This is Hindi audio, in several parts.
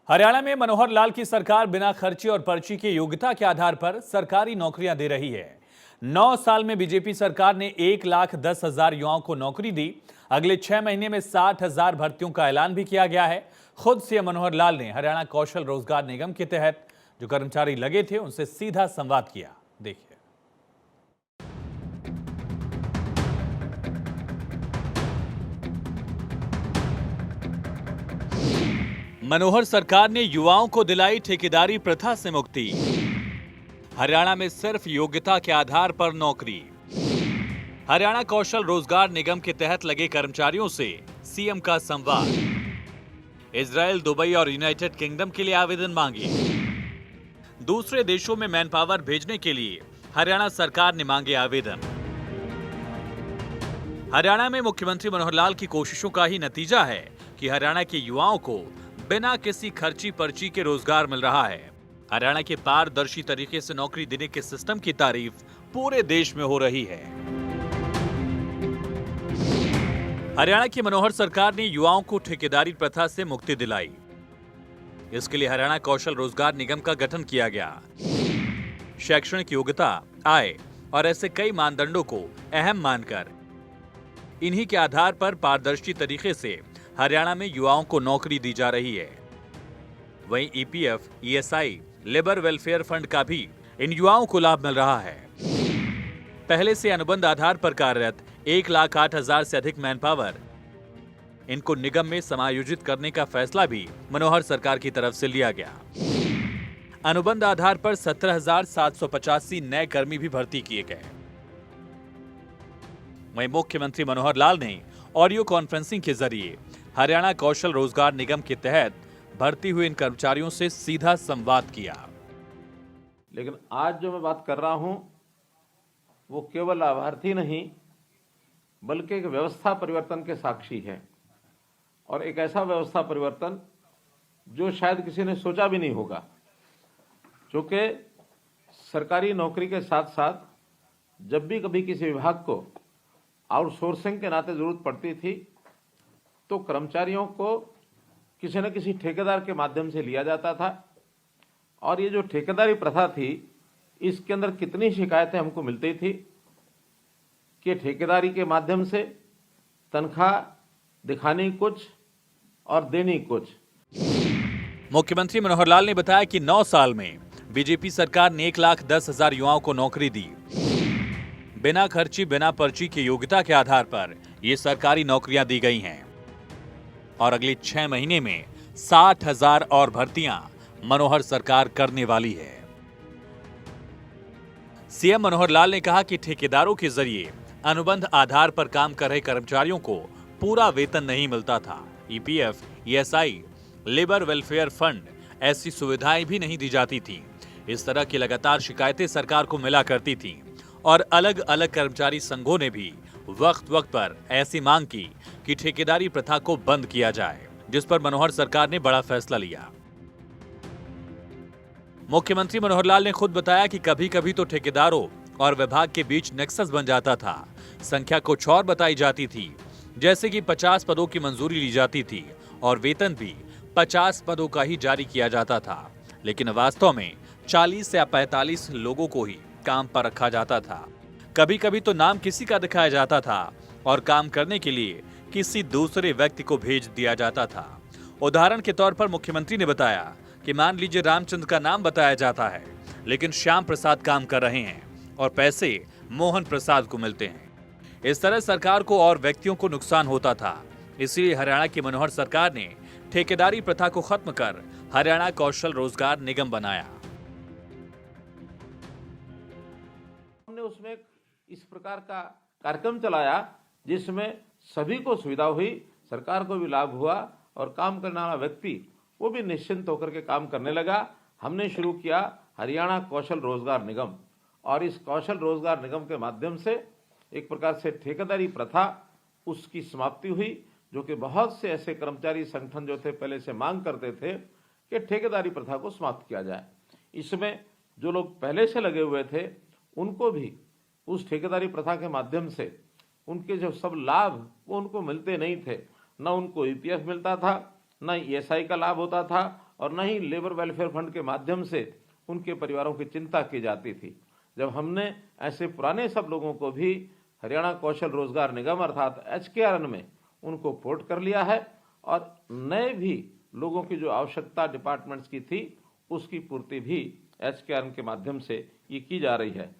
हरियाणा में मनोहर लाल की सरकार बिना खर्ची और पर्ची के योग्यता के आधार पर सरकारी नौकरियां दे रही है। 9 साल में बीजेपी सरकार ने 1,10,000 युवाओं को नौकरी दी। अगले 6 महीने में 60,000 भर्तियों का ऐलान भी किया गया है। खुद सीएम मनोहर लाल ने हरियाणा कौशल रोजगार निगम के तहत जो कर्मचारी लगे थे उनसे सीधा संवाद किया। देखिए। मनोहर सरकार ने युवाओं को दिलाई ठेकेदारी प्रथा से मुक्ति। हरियाणा में सिर्फ योग्यता के आधार पर नौकरी। हरियाणा कौशल रोजगार निगम के तहत लगे कर्मचारियों से सीएम का संवाद। इजराइल, दुबई और यूनाइटेड किंगडम के लिए आवेदन मांगे। दूसरे देशों में मैन पावर भेजने के लिए हरियाणा सरकार ने मांगे आवेदन। हरियाणा में मुख्यमंत्री मनोहर लाल की कोशिशों का ही नतीजा है कि हरियाणा के युवाओं को बिना किसी खर्ची पर्ची के रोजगार मिल रहा है। हरियाणा के पारदर्शी तरीके से नौकरी देने के सिस्टम की तारीफ पूरे देश में हो रही है। हरियाणा की मनोहर सरकार ने युवाओं को ठेकेदारी प्रथा से मुक्ति दिलाई। इसके लिए हरियाणा कौशल रोजगार निगम का गठन किया गया। शैक्षणिक योग्यता, आय और ऐसे कई मानदंडों को अहम मानकर इन्हीं के आधार पर पारदर्शी तरीके से हरियाणा में युवाओं को नौकरी दी जा रही है। वहीं EPF, ESI, labour welfare fund का भी इन युवाओं को लाभ मिल रहा है। पहले से अनुबंध आधार पर कार्यरत 1,08,000 से अधिक मैन पावर इनको निगम में समायोजित करने का फैसला भी मनोहर सरकार की तरफ से लिया गया। अनुबंध आधार पर 17,785 नए कर्मी भी भर्ती किए गए। वहीं मुख्यमंत्री मनोहर लाल ने ऑडियो कॉन्फ्रेंसिंग के जरिए हरियाणा कौशल रोजगार निगम के तहत भर्ती हुए इन कर्मचारियों से सीधा संवाद किया। लेकिन आज जो मैं बात कर रहा हूं वो केवल लाभार्थी नहीं बल्कि एक व्यवस्था परिवर्तन के साक्षी है, और एक ऐसा व्यवस्था परिवर्तन जो शायद किसी ने सोचा भी नहीं होगा। क्योंकि सरकारी नौकरी के साथ साथ जब भी कभी किसी विभाग को आउटसोर्सिंग के नाते जरूरत पड़ती थी तो कर्मचारियों को किसी न किसी ठेकेदार के माध्यम से लिया जाता था। और ये जो ठेकेदारी प्रथा थी इसके अंदर कितनी शिकायतें हमको मिलती थी कि ठेकेदारी के माध्यम से तनख्वाह दिखानी कुछ और देनी कुछ। मुख्यमंत्री मनोहर लाल ने बताया कि 9 साल में बीजेपी सरकार ने 1,10,000 युवाओं को नौकरी दी। बिना खर्ची, बिना पर्ची की योग्यता के आधार पर ये सरकारी नौकरियां दी गई हैं और अगले 6 महीने में 60,000 और भर्तियां मनोहर सरकार करने वाली है। सीएम मनोहर लाल ने कहा कि ठेकेदारों के जरिए अनुबंध आधार पर काम कर रहे कर्मचारियों को पूरा वेतन नहीं मिलता था। EPF, ESI, labour welfare fund ऐसी सुविधाएं भी नहीं दी जाती थी। इस तरह की लगातार शिकायतें सरकार को मिला करती थीं और अलग अलग कर्मचारी संघों ने भी वक्त वक्त पर ऐसी मांग की कि ठेकेदारी प्रथा को बंद किया जाए, जिस पर मनोहर सरकार ने बड़ा फैसला लिया। मुख्यमंत्री मनोहर लाल ने खुद बताया कि कभी कभी तो ठेकेदारों और विभाग के बीच नेक्सस बन जाता था। संख्या कुछ और बताई जाती थी, जैसे कि 50 पदों की मंजूरी ली जाती थी और वेतन भी 50 पदों का ही जारी किया जाता था, लेकिन वास्तव में 40 या 45 लोगों को ही काम पर रखा जाता था। कभी कभी तो नाम किसी का दिखाया जाता था और काम करने के लिए किसी दूसरे व्यक्ति को भेज दिया जाता था। उदाहरण के तौर पर मुख्यमंत्री ने बताया कि मान लीजिए रामचंद्र का नाम बताया जाता है, लेकिन श्याम प्रसाद काम कर रहे हैं और पैसे मोहन प्रसाद को मिलते हैं। इस तरह सरकार को और व्यक्तियों को नुकसान होता था। इसलिए हरियाणा की मनोहर सरकार ने ठेकेदारी प्रथा को खत्म कर हरियाणा कौशल रोजगार निगम बनाया। हमने उसमें इस प्रकार का कार्यक्रम चलाया जिसमें सभी को सुविधा हुई, सरकार को भी लाभ हुआ और काम करने वाला व्यक्ति वो भी निश्चिंत होकर के काम करने लगा। हमने शुरू किया हरियाणा कौशल रोजगार निगम, और इस कौशल रोजगार निगम के माध्यम से एक प्रकार से ठेकेदारी प्रथा उसकी समाप्ति हुई, जो कि बहुत से ऐसे कर्मचारी संगठन जो थे पहले से मांग करते थे कि ठेकेदारी प्रथा को समाप्त किया जाए। इसमें जो लोग पहले से लगे हुए थे उनको भी उस ठेकेदारी प्रथा के माध्यम से उनके जो सब लाभ वो उनको मिलते नहीं थे। न उनको ईपीएफ मिलता था, न ईएसआई का लाभ होता था, और न ही लेबर वेलफेयर फंड के माध्यम से उनके परिवारों की चिंता की जाती थी। जब हमने ऐसे पुराने सब लोगों को भी हरियाणा कौशल रोजगार निगम अर्थात HKRN में उनको पोर्ट कर लिया है और नए भी लोगों की जो आवश्यकता डिपार्टमेंट्स की थी उसकी पूर्ति भी HKRN के माध्यम से ये की जा रही है।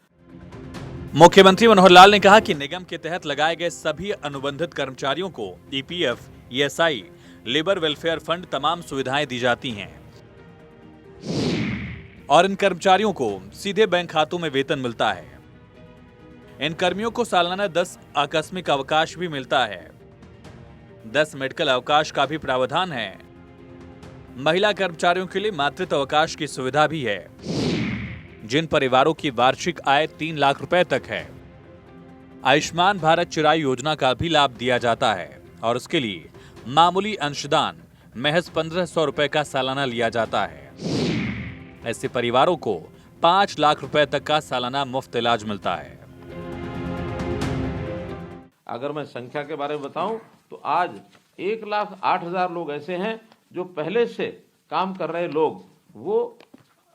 मुख्यमंत्री मनोहर लाल ने कहा कि निगम के तहत लगाए गए सभी अनुबंधित कर्मचारियों को EPF, ESI, labour welfare fund तमाम सुविधाएं दी जाती हैं और इन कर्मचारियों को सीधे बैंक खातों में वेतन मिलता है। इन कर्मियों को सालाना 10 आकस्मिक अवकाश भी मिलता है। 10 मेडिकल अवकाश का भी प्रावधान है। महिला कर्मचारियों के लिए मातृत्व अवकाश की सुविधा भी है। जिन परिवारों की वार्षिक आय 3 लाख रुपए तक है, आयुष्मान भारत चिरायु योजना का भी लाभ दिया जाता है और उसके लिए मामूली अंशदान महज 1500 रुपए का सालाना लिया जाता है। ऐसे परिवारों को 5 लाख रुपए तक का सालाना मुफ्त इलाज मिलता है। अगर मैं संख्या के बारे में बताऊं तो आज 1,08,000 लोग ऐसे हैं जो पहले से काम कर रहे लोग वो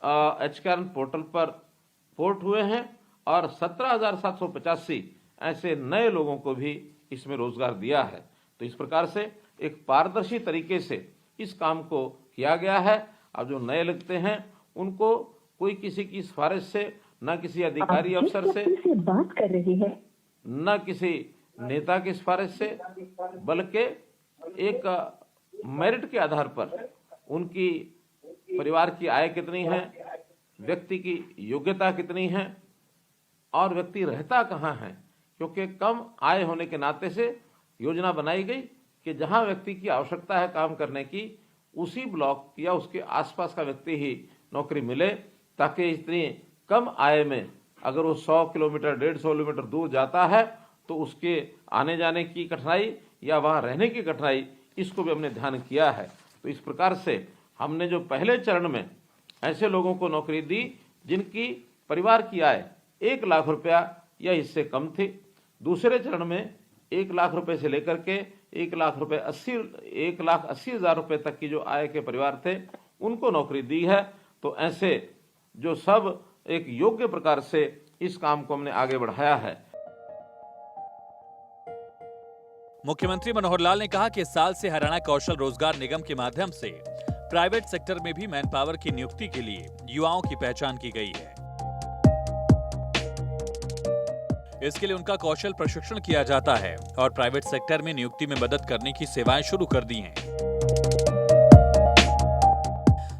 HKRN पोर्टल पर पोर्ट हुए हैं और 17,785 ऐसे नए लोगों को भी इसमें रोजगार दिया है। तो इस प्रकार से एक पारदर्शी तरीके से इस काम को किया गया है। अब जो नए लगते हैं उनको कोई किसी की सिफारिश से, न किसी अधिकारी अफसर से बात कर रही है, न किसी नेता की सिफारिश से, बल्कि एक मेरिट के आधार पर उनकी परिवार की आय कितनी है, व्यक्ति की योग्यता कितनी है और व्यक्ति रहता कहाँ है, क्योंकि कम आय होने के नाते से योजना बनाई गई कि जहां व्यक्ति की आवश्यकता है काम करने की, उसी ब्लॉक या उसके आसपास का व्यक्ति ही नौकरी मिले, ताकि इतनी कम आय में अगर वो 100 किलोमीटर 150 किलोमीटर दूर जाता है तो उसके आने जाने की कठिनाई या वहाँ रहने की कठिनाई, इसको भी हमने ध्यान किया है। तो इस प्रकार से हमने जो पहले चरण में ऐसे लोगों को नौकरी दी जिनकी परिवार की आय 1 लाख रुपया या इससे कम थी, दूसरे चरण में 1 लाख रुपए से लेकर के 1,80,000 रुपए तक की जो आय के परिवार थे उनको नौकरी दी है। तो ऐसे जो सब एक योग्य प्रकार से इस काम को हमने आगे बढ़ाया है। मुख्यमंत्री मनोहर लाल ने कहा कि इस साल से हरियाणा कौशल रोजगार निगम के माध्यम से प्राइवेट सेक्टर में भी मैन पावर की नियुक्ति के लिए युवाओं की पहचान की गई है। इसके लिए उनका कौशल प्रशिक्षण किया जाता है और प्राइवेट सेक्टर में नियुक्ति में मदद करने की सेवाएं शुरू कर दी हैं।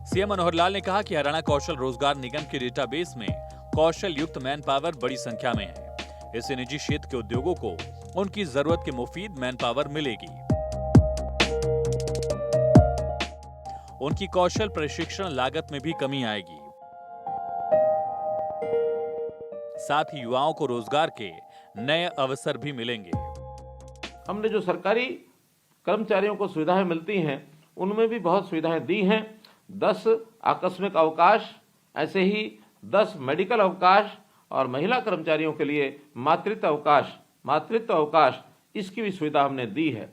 सीएम मनोहर लाल ने कहा कि हरियाणा कौशल रोजगार निगम के डेटाबेस में कौशल युक्त मैन पावर बड़ी संख्या में है। इससे निजी क्षेत्र के उद्योगों को उनकी जरूरत के मुफीद मैन पावर मिलेगी। उनकी कौशल प्रशिक्षण लागत में भी कमी आएगी। साथ ही युवाओं को रोजगार के नए अवसर भी मिलेंगे। हमने जो सरकारी कर्मचारियों को सुविधाएं मिलती हैं उनमें भी बहुत सुविधाएं दी हैं। 10 आकस्मिक अवकाश, ऐसे ही 10 मेडिकल अवकाश और महिला कर्मचारियों के लिए मातृत्व अवकाश इसकी भी सुविधा हमने दी है।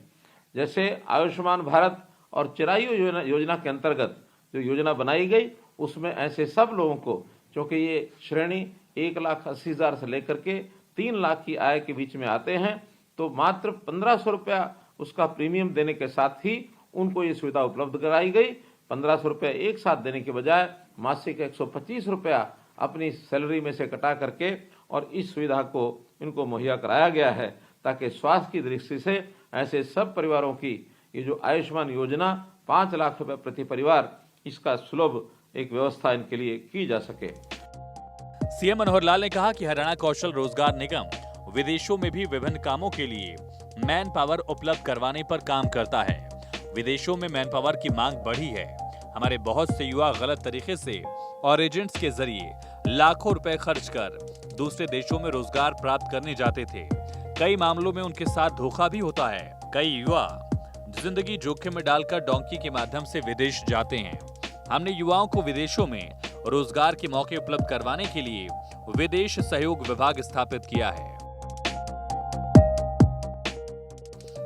जैसे आयुष्मान भारत और चिरायु योजना के अंतर्गत जो योजना बनाई गई उसमें ऐसे सब लोगों को, क्योंकि ये श्रेणी 1,80,000 से लेकर के 3 लाख की आय के बीच में आते हैं, तो मात्र 1500 रुपया उसका प्रीमियम देने के साथ ही उनको ये सुविधा उपलब्ध कराई गई। 1500 रुपया एक साथ देने के बजाय मासिक 125 रुपया अपनी सैलरी में से कटा करके और इस सुविधा को इनको मुहैया कराया गया है, ताकि स्वास्थ्य की दृष्टि से ऐसे सब परिवारों की ये जो आयुष्मान योजना 5 लाख रुपए प्रति परिवार, इसका सुलभ एक व्यवस्था इनके लिए की जा सके। सीएम मनोहर लाल ने कहा कि हरियाणा कौशल रोजगार निगम विदेशों में भी विभिन्न कामों के लिए मैन पावर उपलब्ध करवाने पर काम करता है। विदेशों में मैन पावर की मांग बढ़ी है। हमारे बहुत से युवा गलत तरीके से और एजेंट्स के जरिए लाखों रुपए खर्च कर दूसरे देशों में रोजगार प्राप्त करने जाते थे। कई मामलों में उनके साथ धोखा भी होता है। कई युवा जिंदगी जोखिम में डालकर डोंकी के माध्यम से विदेश जाते हैं। हमने युवाओं को विदेशों में रोजगार के मौके उपलब्ध करवाने के लिए विदेश सहयोग विभाग स्थापित किया है।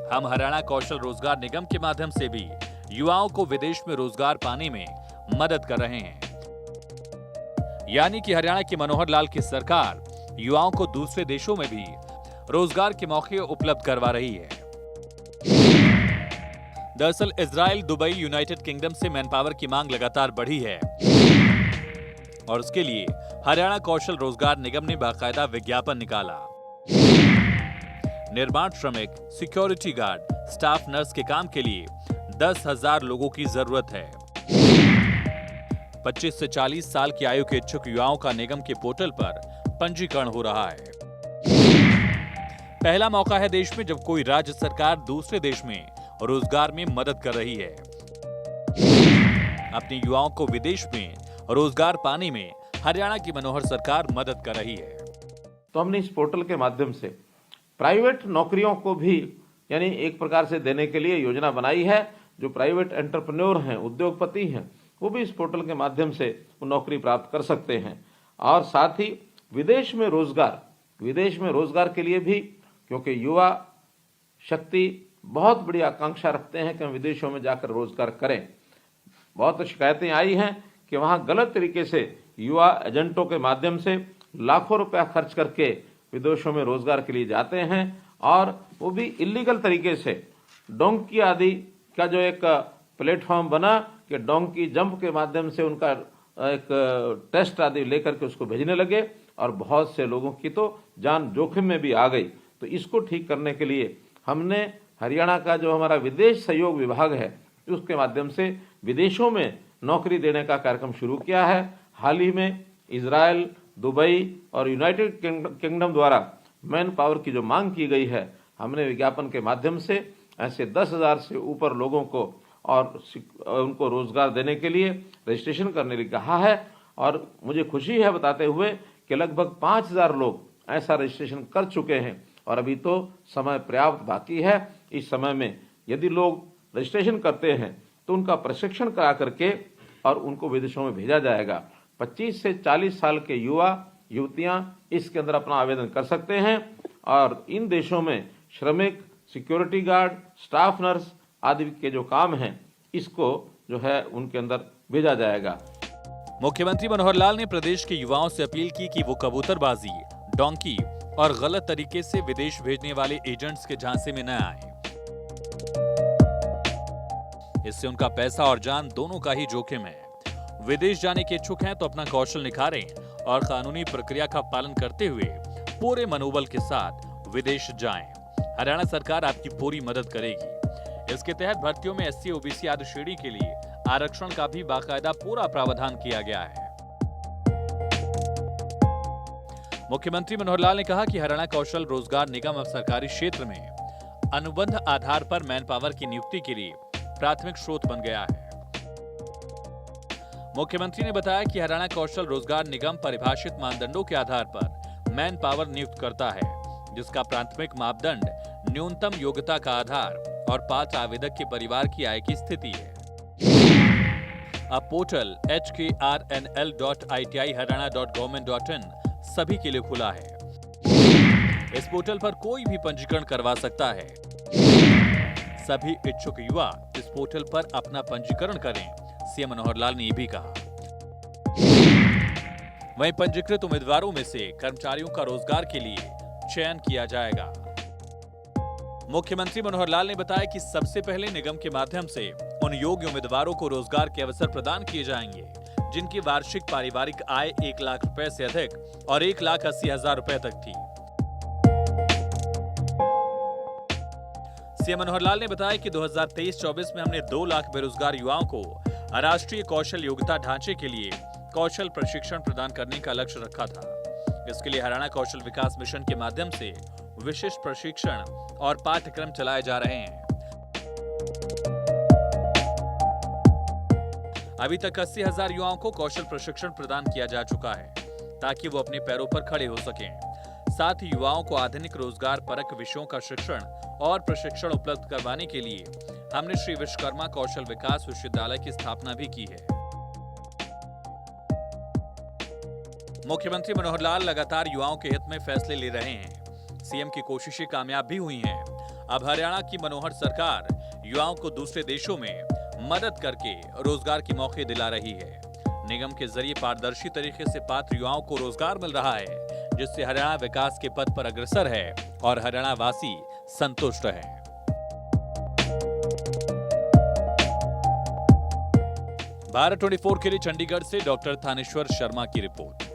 हम हरियाणा कौशल रोजगार निगम के माध्यम से भी युवाओं को विदेश में रोजगार पाने में मदद कर रहे हैं। यानी कि हरियाणा की मनोहर लाल की सरकार युवाओं को दूसरे देशों में भी रोजगार के मौके उपलब्ध करवा रही है। दरअसल इजराइल, दुबई, यूनाइटेड किंगडम से मैनपावर की मांग लगातार बढ़ी है और उसके लिए हरियाणा कौशल रोजगार निगम ने बाकायदा विज्ञापन निकाला। निर्माण श्रमिक, सिक्योरिटी गार्ड, स्टाफ नर्स के काम के लिए 10,000 लोगों की जरूरत है। 25 से 40 साल की आयु के इच्छुक युवाओं का निगम के पोर्टल पर पंजीकरण हो रहा है। पहला मौका है देश में जब कोई राज्य सरकार दूसरे देश में रोजगार में मदद कर रही है। अपने युवाओं को विदेश में रोजगार पाने में हरियाणा की मनोहर सरकार मदद कर रही है। तो हमने इस पोर्टल के माध्यम से प्राइवेट नौकरियों को भी यानी एक प्रकार से देने के लिए योजना बनाई है। जो प्राइवेट एंटरप्रेन्योर हैं, उद्योगपति हैं, वो भी इस पोर्टल के माध्यम से वो नौकरी प्राप्त कर सकते हैं। और साथ ही विदेश में रोजगार के लिए भी, क्योंकि युवा शक्ति बहुत बड़ी आकांक्षा रखते हैं कि हम विदेशों में जाकर रोजगार करें। बहुत शिकायतें आई हैं कि वहाँ गलत तरीके से युवा एजेंटों के माध्यम से लाखों रुपया खर्च करके विदेशों में रोजगार के लिए जाते हैं और वो भी इलीगल तरीके से। डोंकी आदि का जो एक प्लेटफॉर्म बना कि डोंकी जंप के माध्यम से उनका एक टेस्ट आदि लेकर के उसको भेजने लगे और बहुत से लोगों की तो जान जोखिम में भी आ गई। तो इसको ठीक करने के लिए हमने हरियाणा का जो हमारा विदेश सहयोग विभाग है उसके माध्यम से विदेशों में नौकरी देने का कार्यक्रम शुरू किया है। हाल ही में इजराइल, दुबई और यूनाइटेड किंगडम द्वारा मैन पावर की जो मांग की गई है, हमने विज्ञापन के माध्यम से ऐसे 10,000 से ऊपर लोगों को और उनको रोजगार देने के लिए रजिस्ट्रेशन करने के लिए कहा है। और मुझे खुशी है बताते हुए कि लगभग 5,000 लोग ऐसा रजिस्ट्रेशन कर चुके हैं और अभी तो समय पर्याप्त बाकी है। इस समय में यदि लोग रजिस्ट्रेशन करते हैं तो उनका प्रशिक्षण करा करके और उनको विदेशों में भेजा जाएगा। 25 से 40 साल के युवा युवतियां इसके अंदर अपना आवेदन कर सकते हैं और इन देशों में श्रमिक, सिक्योरिटी गार्ड, स्टाफ नर्स आदि के जो काम हैं इसको जो है उनके अंदर भेजा जाएगा। मुख्यमंत्री मनोहर लाल ने प्रदेश के युवाओं से अपील की कि वो कबूतरबाजी, डोंकी और गलत तरीके से विदेश भेजने वाले एजेंट्स के झांसे में न आए। इससे उनका पैसा और जान दोनों का ही जोखिम है। विदेश जाने के इच्छुक हैं तो अपना कौशल निखारें और कानूनी प्रक्रिया का पालन करते हुए पूरे मनोबल के साथ विदेश जाएं। हरियाणा सरकार आपकी पूरी मदद करेगी। इसके तहत भर्तियों में SC, OBC आदि श्रेणी के लिए आरक्षण का भी बाकायदा पूरा प्रावधान किया गया है। मुख्यमंत्री मनोहर लाल ने कहा कि हरियाणा कौशल रोजगार निगम अब सरकारी क्षेत्र में अनुबंध आधार पर मैन पावर की नियुक्ति के लिए प्राथमिक स्रोत बन गया है। मुख्यमंत्री ने बताया कि हरियाणा कौशल रोजगार निगम परिभाषित मानदंडों के आधार पर मैन पावर नियुक्त करता है, जिसका प्राथमिक मापदंड न्यूनतम योग्यता का आधार और पात्र आवेदक के परिवार की आय की स्थिति है। अब पोर्टल hkrnl.iti-haryana.government.in सभी के लिए खुला है। इस पोर्टल पर कोई भी पंजीकरण करवा सकता है। सभी इच्छुक युवा इस पोर्टल पर अपना पंजीकरण करें, सीएम मनोहर लाल ने भी कहा। वहीं पंजीकृत उम्मीदवारों में से कर्मचारियों का रोजगार के लिए चयन किया जाएगा। मुख्यमंत्री मनोहर लाल ने बताया कि सबसे पहले निगम के माध्यम से उन योग्य उम्मीदवारों को रोजगार के अवसर प्रदान किए जाएंगे जिनकी वार्षिक पारिवारिक आय 1 लाख रुपए से अधिक और 1,80,000 रुपए तक थी। सीएम मनोहर लाल ने बताया कि 2023-24 में हमने 2 लाख बेरोजगार युवाओं को राष्ट्रीय कौशल योग्यता ढांचे के लिए कौशल प्रशिक्षण प्रदान करने का लक्ष्य रखा था। इसके लिए हरियाणा कौशल विकास मिशन के माध्यम से विशिष्ट प्रशिक्षण और पाठ्यक्रम चलाए जा रहे हैं। अभी तक 80,000 युवाओं को कौशल प्रशिक्षण प्रदान किया जा चुका है ताकि वो अपने पैरों पर खड़े हो सकें। साथ ही युवाओं को आधुनिक रोजगार परक विषयों का शिक्षण और प्रशिक्षण उपलब्ध करवाने के लिए हमने श्री विश्वकर्मा कौशल विकास विश्वविद्यालय की स्थापना भी की है। मुख्यमंत्री मनोहर लाल लगातार युवाओं के हित में फैसले ले रहे हैं। सीएम की कोशिशें कामयाब भी हुई हैं। अब हरियाणा की मनोहर सरकार युवाओं को दूसरे देशों में मदद करके रोजगार के मौके दिला रही है। निगम के जरिए पारदर्शी तरीके से पात्र युवाओं को रोजगार मिल रहा है, जिससे हरियाणा विकास के पथ पर अग्रसर है और हरियाणा वासी संतुष्ट है। भारत 24 के लिए चंडीगढ़ से डॉक्टर थानेश्वर शर्मा की रिपोर्ट।